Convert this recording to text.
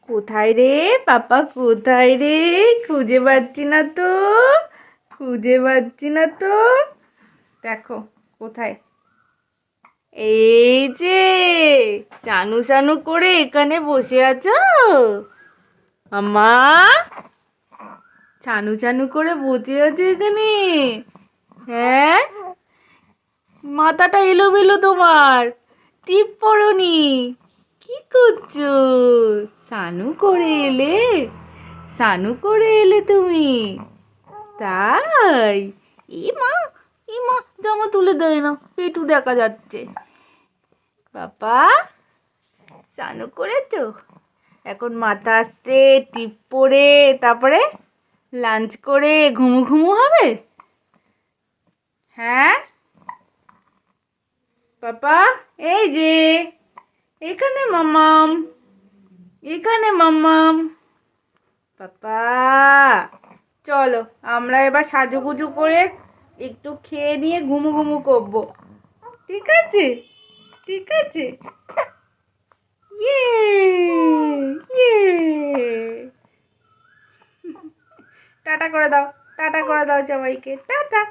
কোথায় রে পাপা, কোথায় রে? খুঁজে পাচ্ছি না তো, খুঁজে পাচ্ছি না তো। দেখো কোথায়, এই যে চানু চানু করে এখানে বসে আছো আম্মা। চানু চানু করে বসে আছো এখানে? হ্যাঁ, মাথাটা এলোমেলো তোমার, টিপ পড়নি। কি করছো? স্নানু করে এলে, স্নানু করে এলে তুমি? তাই? মা, মা, জামা তুলে দেয় না, পেটু দেখা যাচ্ছে। বাবা, স্নানু করেছো? এখন মাথা আসছে, টিপ পরে তারপরে লাঞ্চ করে ঘুমু ঘুমু হবে? হ্যাঁ পাপা, এই যে এখানে মাম্মাম, এখানে মাম্মাম। পাপা, চলো আমরা এবার সাজুগুজু করে একটু খেয়ে নিয়ে ঘুমু ঘুমু করবো। ঠিক আছে, ঠিক আছে। ইয়ে, ইয়ে। টাটা করে দাও, টাটা করে দাও সবাইকে, টাটা।